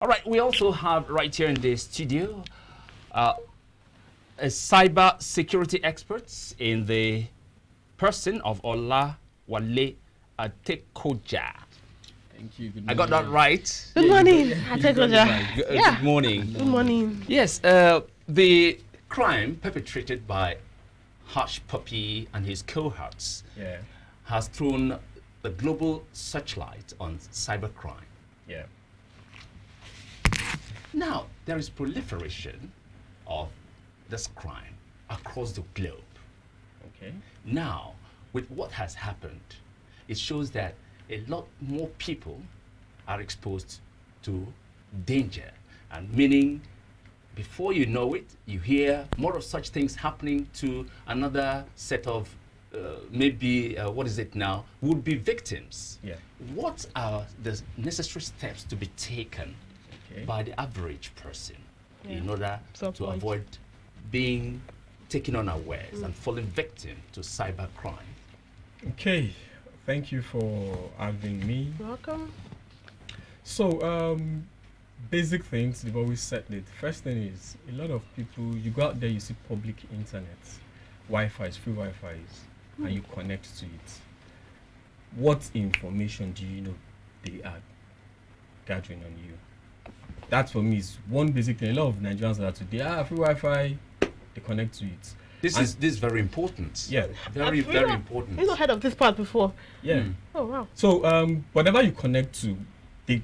All right, we also have right here in the studio a cyber security experts in the person of Ola Wale Atekoja. Thank you. Good morning. I got that right. Good morning, Atekoja. Good morning. Good morning. Yes, the crime perpetrated by Hushpuppi and his cohorts has thrown the global searchlight on cybercrime. Yeah. Now, there is proliferation of this crime across the globe. Okay. Now, with what has happened, it shows that a lot more people are exposed to danger, and meaning before you know it, you hear more of such things happening to another set of what is it now, would-be victims. Yeah. What are the necessary steps to be taken by the average person in order to avoid being taken unawares and falling victim to cybercrime? Okay. Thank you for having me. You're welcome. So, basic things, they've always said it. First thing is, a lot of people, you go out there, you see public internet, Wi-Fi's, free Wi-Fi's, and you connect to it. What information do you know they are gathering on you? That for me is one basic thing. A lot of Nigerians are today, free Wi-Fi, they connect to it. This is very important. Yeah. Very important. I've not heard of this part before. Yeah. Oh, wow. So, whatever you connect to, they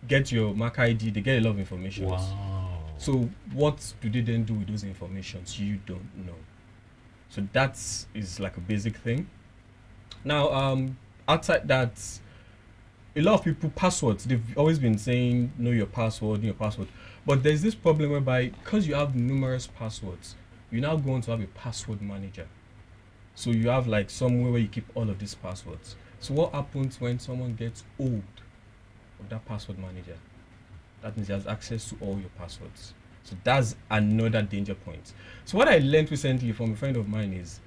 get your MAC ID, they get a lot of information. Wow. So, what do they then do with those informations? You don't know. So, that is like a basic thing. Now, outside that, a lot of people, passwords, they've always been saying, know your password. But there's this problem whereby, because you have numerous passwords, you're now going to have a password manager. So you have like somewhere where you keep all of these passwords. So what happens when someone gets hold of that password manager? That means he has access to all your passwords. So that's another danger point. So what I learned recently from a friend of mine is,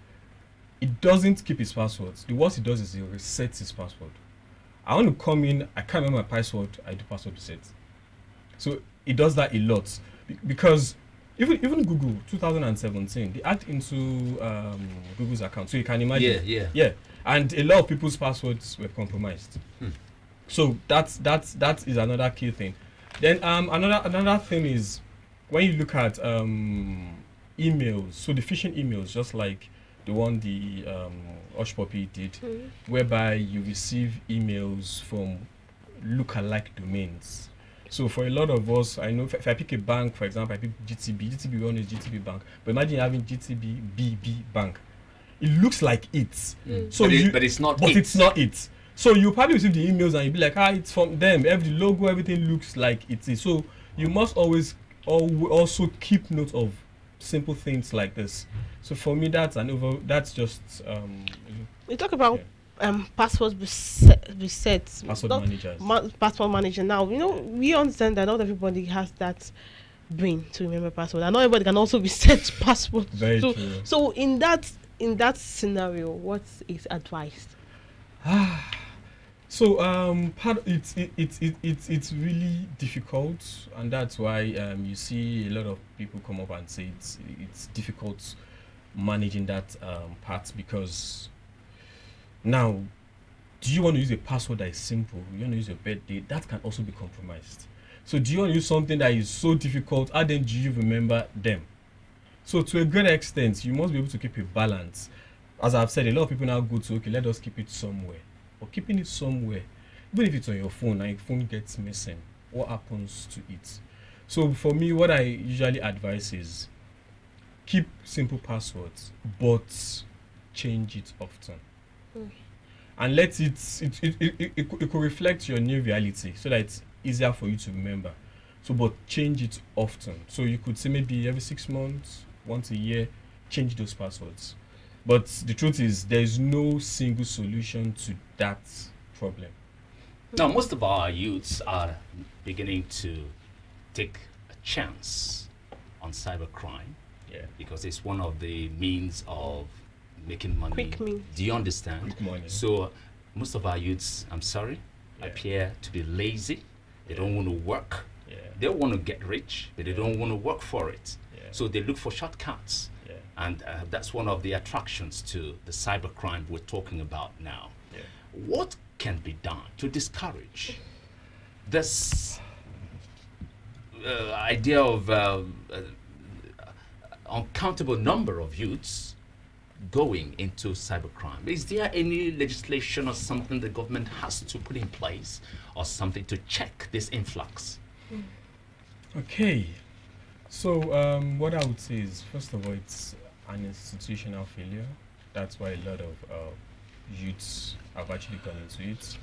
it doesn't keep his passwords. The worst it does is it resets his password. I want to come in, I can't remember my password, I do password reset. So it does that a lot. Because even Google 2017, they hacked into Google's account, so you can imagine. Yeah. And a lot of people's passwords were compromised. So that is another key thing. Then another thing is when you look at emails. So the phishing emails, just like the one the Hushpuppi did, whereby you receive emails from lookalike domains. So for a lot of us, I know if I pick a bank, for example, I pick GTB, we all know GTB Bank. But imagine having GTB BB Bank. It looks like it. So but it's not it's not it. So you probably receive the emails and you'll be like, it's from them. Every logo, everything looks like it is. So you must always also keep note of simple things like this. So for me, that's just We talk about password resets. Password managers. Password manager. Now, we understand that not everybody has that brain to remember password, and not everybody can also reset password. Very true. So in that scenario, what is advised? So it's really difficult, and that's why you see a lot of people come up and say it's difficult managing that part, because now, do you want to use a password that is simple? You want to use your birthday? That can also be compromised. So do you want to use something that is so difficult? How then do you remember them? So to a great extent, you must be able to keep a balance. As I've said, a lot of people now go to, okay, let us keep it somewhere. Or keeping it somewhere, even if it's on your phone and your phone gets missing, what happens to it? So for me, what I usually advise is keep simple passwords, but change it often. And let it could reflect your new reality so that it's easier for you to remember. So, but change it often. So you could say maybe every 6 months, once a year, change those passwords. But the truth is, there is no single solution to that problem. Now, most of our youths are beginning to take a chance on cybercrime, because it's one of the means of making money. Quick means. Do you understand? Quick money. So most of our youths, I'm sorry, appear to be lazy. They don't want to work. They want to get rich, but they don't want to work for it. Yeah. So they look for shortcuts. Yeah. And that's one of the attractions to the cybercrime we're talking about now. Yeah. What can be done to discourage this idea of uncountable number of youths going into cybercrime? Is there any legislation or something the government has to put in place or something to check this influx? Okay. So what I would say is, first of all, it's an institutional failure. That's why a lot of youths have actually gone into it.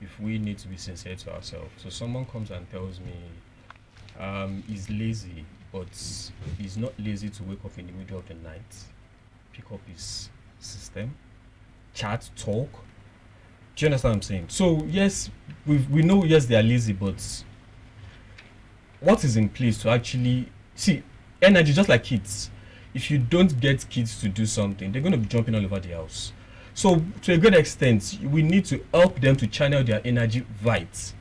If we need to be sincere to ourselves. So someone comes and tells me he's lazy, but he's not lazy to wake up in the middle of the night, pick up his system, chat, talk. Do you understand what I'm saying? So yes, we know, yes, they are lazy, but what is in place to actually see energy? Just like kids, if you don't get kids to do something, they're going to be jumping all over the house. So to a good extent, we need to help them to channel their energy right.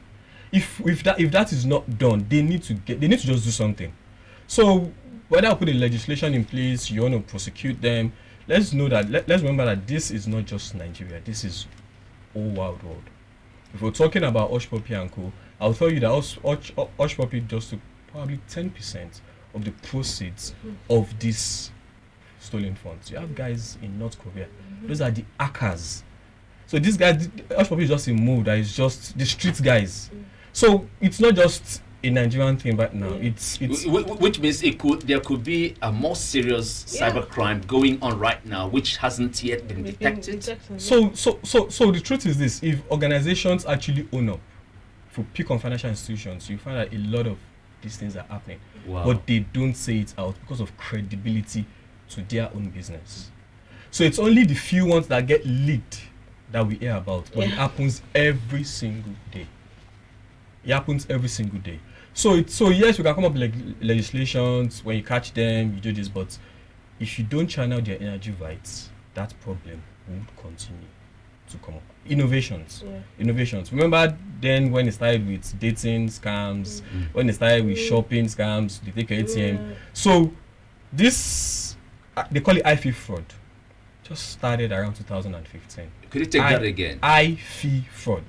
If that is not done, they need to just do something. So whether I put a legislation in place, you want to prosecute them, let's know that let's remember that this is not just Nigeria, this is all world. If we're talking about Hushpuppi and co, I'll tell you that Hushpuppi just took probably 10% of the proceeds of these stolen funds. You have guys in North Korea, those are the hackers. So these guys, Hushpuppi is just a move that is just the street guys. So it's not just a Nigerian thing right now. It's which means there could be a more serious cybercrime going on right now, which hasn't yet been detected. So the truth is this: if organizations actually own up, for pick on financial institutions, you find that a lot of these things are happening, but they don't say it out because of credibility to their own business. So it's only the few ones that get leaked that we hear about, but it happens every single day. It happens every single day. So yes, we can come up with legislations. When you catch them, you do this, but if you don't channel their energy right, that problem will continue to come up. Innovations. Remember then when it started with dating scams, when it started with shopping scams, they take your ATM. So this, they call it iFi fraud. Just started around 2015. Could you take that again? iFi fraud.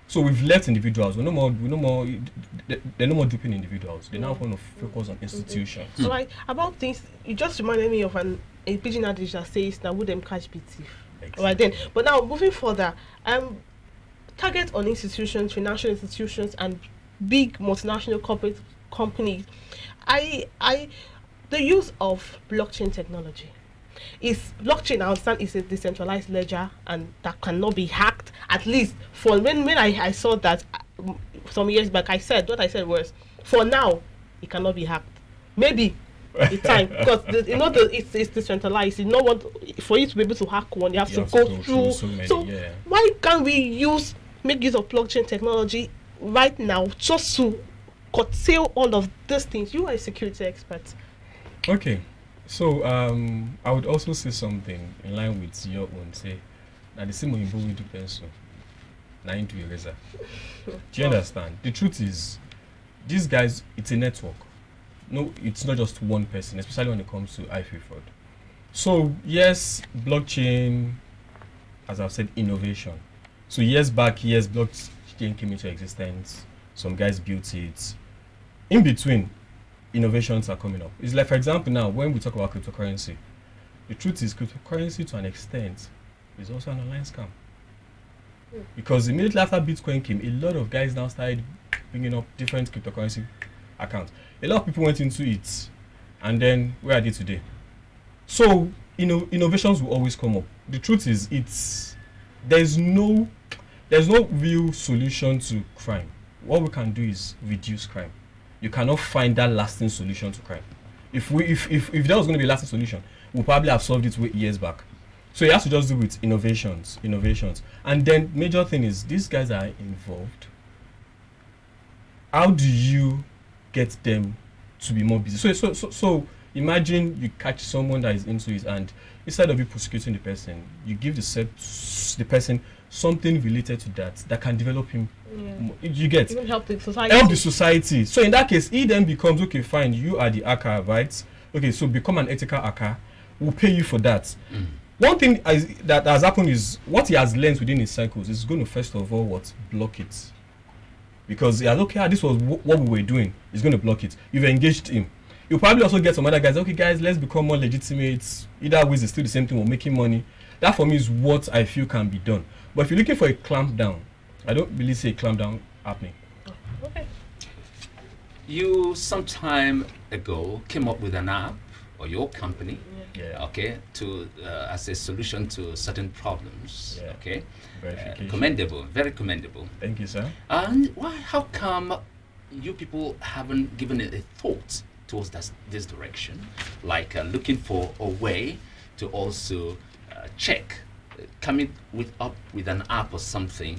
So we've left individuals. They're no more duping individuals. They now want to focus on institutions. So like about things, you just reminded me of a pidgin adage that says that would them catch be thief. Exactly. Right then. But now moving further, target on institutions, financial institutions, and big multinational corporate companies. The use of blockchain technology. Is blockchain, I understand, is a decentralized ledger and that cannot be hacked. At least for when I saw that some years back, what I said was, for now it cannot be hacked.Maybe the time, because it's decentralized. You know what? For you to be able to hack one, you have to go through. So why can't we make use of blockchain technology right now just to curtail all of these things? You are a security expert. Okay. So I would also say something in line with your own. Say that the same Oyinbo we do pencil, na into eraser. Do you understand? The truth is, these guys, it's a network. No, it's not just one person, especially when it comes to iFi fraud. So yes, blockchain, as I've said, innovation. So years back, blockchain came into existence. Some guys built it. In between, innovations are coming up. It's like, for example, now when we talk about cryptocurrency, the truth is cryptocurrency to an extent is also an online scam. Because immediately after Bitcoin came, a lot of guys now started bringing up different cryptocurrency accounts. A lot of people went into it, and then where are they today? So innovations will always come up. The truth is, there's no real solution to crime. What we can do is reduce crime. You cannot find that lasting solution to crime. If that was going to be a lasting solution, we'll probably have solved it years back. So it has to just do with innovations. And then major thing is, these guys are involved. How do you get them to be more busy? So imagine you catch someone that is into it and instead of you prosecuting the person, you give the person something related to that can develop him. You get? Even help the society. Help the society. So in that case, he then becomes, okay, fine, you are the hacker, right? Okay, so become an ethical hacker. We'll pay you for that. One thing that has happened is what he has learned within his cycles is going to first of all block it. Because he has, okay, this was what we were doing. He's going to block it. You've engaged him. You'll probably also get some other guys, okay, guys, let's become more legitimate. Either way, it's still the same thing, we're making money. That for me is what I feel can be done. But if you're looking for a clamp down, I don't really see a clamp down happening. Okay. You some time ago came up with an app, or your company, okay, to as a solution to certain problems. Okay, commendable, very commendable. Thank you, sir. And how come you people haven't given it a thought towards this direction, like looking for a way to also check, coming up with an app or something,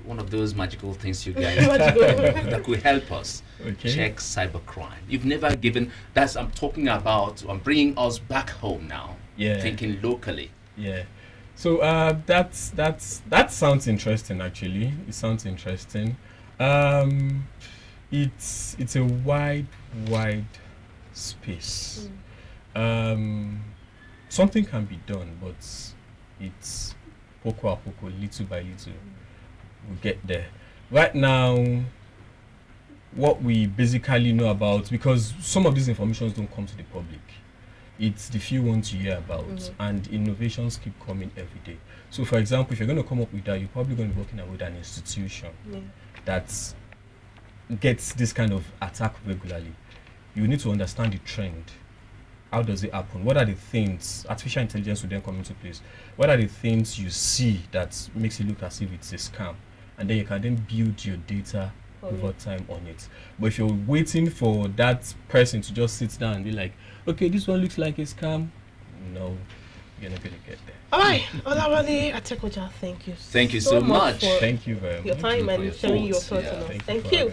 one of those magical things you guys that could help us check cybercrime. You've never given. I'm talking about. I'm bringing us back home now. Thinking locally. So that sounds interesting. Actually, it sounds interesting. It's a wide space. Something can be done, but it's poco a poco, little by little. We'll get there. Right now, what we basically know about, because some of these informations don't come to the public, it's the few ones you hear about, and innovations keep coming every day. So, for example, if you're going to come up with that, you're probably going to be working with an institution that gets this kind of attack regularly. You need to understand the trend. How does it happen? What are the things? Artificial intelligence will then come into place. What are the things you see that makes it look as if it's a scam? And then you can then build your data over time on it. But if you're waiting for that person to just sit down and be like, okay, this one looks like a scam, no, you're not going to get there. All right, Olawale Atekoja, thank you. Thank you so much. Thank you very much. Your time and sharing your thoughts on us. Thank you.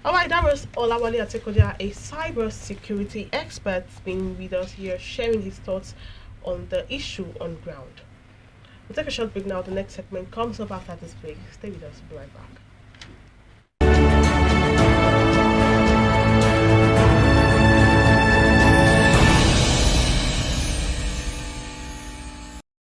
All right, that was Olawale Atekoja, a cyber security expert, being with us here, sharing his thoughts on the issue on ground. We'll take a short break now. The next segment comes up after this break. Stay with us. Be right back.